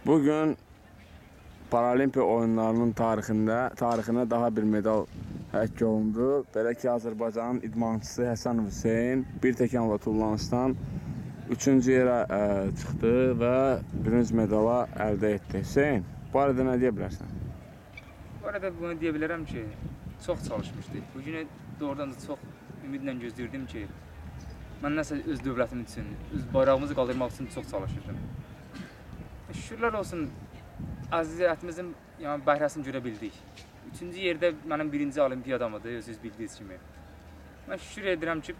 Bugün Paralimpiya oyunlarının tarixinə daha bir medal həkk olundu. Belə ki, Azərbaycanın idmançısı Həsən Hüseyn bir təkanla tullanışdan 3-cü yerə çıxdı və bürünc medala əldə etdi. Hüseyn, bu arada nə deyə bilərsən? Bu arada bunu deyə bilərəm ki, çox çalışmışdıq. Bugünə doğrudan da çox ümidlə gözləyirdim ki, mən nəsə öz dövlətim üçün, öz bayrağımızı qaldırmaq üçün çox çalışırdım. Şükürlər olsun, əziyyətimizin bəhrəsini görə bildik. 3-cü yerdə mənim birinci olimpiyadamıdır, özünüz bildiyiniz kimi. Mən şükür edirəm ki,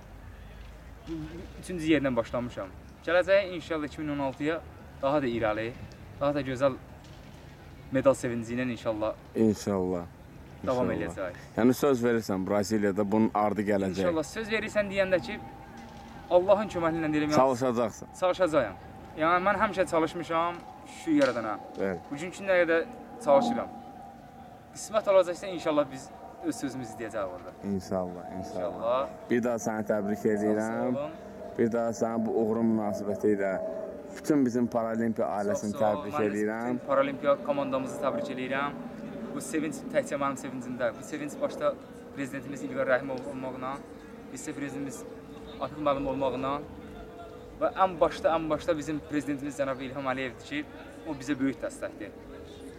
3-cü yerdən başlamışam. Gələcəyə inşallah 2016-ya daha da irəli, daha da gözəl medal sevinci ilə inşallah davam edəcək. Yəni söz verirsən Braziliyada bunun ardı gələcək. İnşallah söz verirsən deyəndə ki, Allahın köməyi ilə deyirəm. Çalışacaqsan. Çalışacağam. Yəni mən həmişə çalışmışam, şükür yaradana. Bugünkü də çalışıram. Qismət olacaqsa inşallah biz öz sözümüzü deyəcəyik orada. İnşallah. Bir daha səni təbrik edirəm. Bir daha səni bu uğurun münasibəti ilə bütün bizim Paralimpiya ailəsini təbrik edirəm. Bütün Paralimpiya komandamızı təbrik edirəm. Bu sevinç təkcə mənim sevincimdə. Bu sevinç başda prezidentimiz İlqar Rəhimov olmağına, vitse-prezidentimiz Akif müəllim olmağına və ən başda bizim prezidentimiz cənab İlham Əliyevdir ki, o bizə böyük dəstəkdir.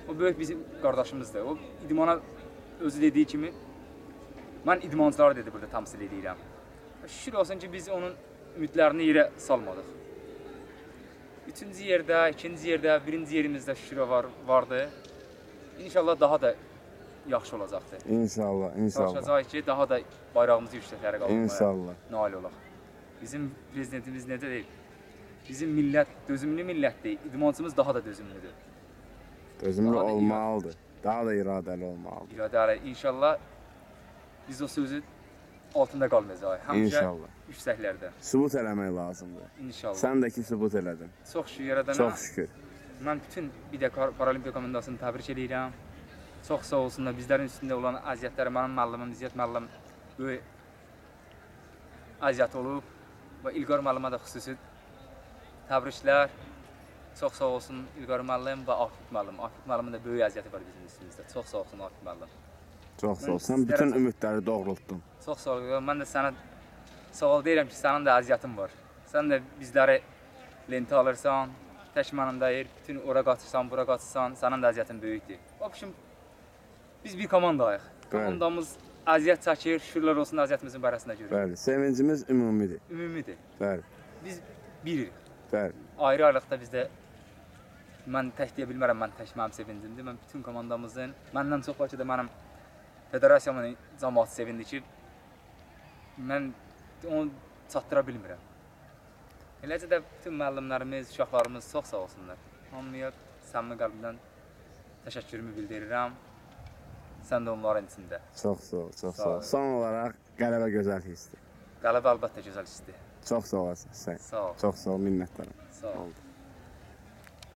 O böyük bizim qardaşımızdır. O idmana özü dediyi kimi, mən idmancıları dedi burada təmsil edirəm. Şükür olsun ki, biz onun ümidlərini yerə salmadıq. 3-cü yerdə, 2-ci yerdə, 1-ci yerimizdə şükür vardı. İnşallah daha da yaxşı olacaqdır. İnşallah. Çalışacaq ki, daha da bayrağımızı yüksəklərə qaldırmaya nail olaq. Bizim prezidentimiz necə deyil? Bizim millət dözümlü millətdir. İdmançımız daha da dözümlüdür. Dözümlü olmalıdır. Daha da iradəli olmalıdır. İradəli. İnşallah biz o sözü altında qalmayacaq. Həmişə yüksəklərdə. Sübut eləmək lazımdır. İnşallah. Sən də ki, sübut elədin. Çox şükür yaradana. Çox şükür. Mən bütün bir də Paralimpiya komandasını təbrik edirəm. Çox sağ olsunlar. Bizlərin üstündə olan əziyyətləri mənim müəllimim, İzzət müəllim böyük əziyyət olub. Və İlqar müəllimə də xüsusi təbriklər. Çox sağ olsun İlqar müəllim və Akif müəllim. Akif müəllimin də böyük əziyyəti var bizim üstümüzdə. Çox sağ olsun Akif müəllim. Çox sağ ol. Sən bütün ümidləri doğrultdun. Çox sağ ol. Mən də sənə sağ ol deyirəm ki, sənin də əziyyətin var. Sən də bizləri lentə alırsan, tək mənim deyir, bütün ora qaçırsan, bura qaçırsan, sənin də əziyyətin böyükdür. Baxışım, biz bir komandayıq. Komandamız əziyyət çəkir, şükürlər olsun əziyyətimizin bərəsində görürük. Bəli, sevincimiz ümumidir. Ümumidir. Bəli. Biz biririk. Bəli. Ayrı-ayrılıqda bizdə mən tək deyə bilmərəm, mən tək mənim sevincimdir. Mən bütün komandamızın, məndən çox bəlkə də mənim federasiyanın cəmaatı sevindi ki, mən onu çatdıra bilmirəm. Eləcə də bütün müəllimlərimiz, uşaqlarımız çox sağ olsunlar. Hamıya səmimi qəlbimdən təşəkkürümü bildirirəm. Sən də onların içində. Çox sağ ol, çox sağ ol. Son olaraq qələbə gözəl hissdir. Qələbə əlbəttə gözəl hissdir. Çox sağ olasın. Sağ ol. Çox sağ ol, minnətdaram. Sağ ol.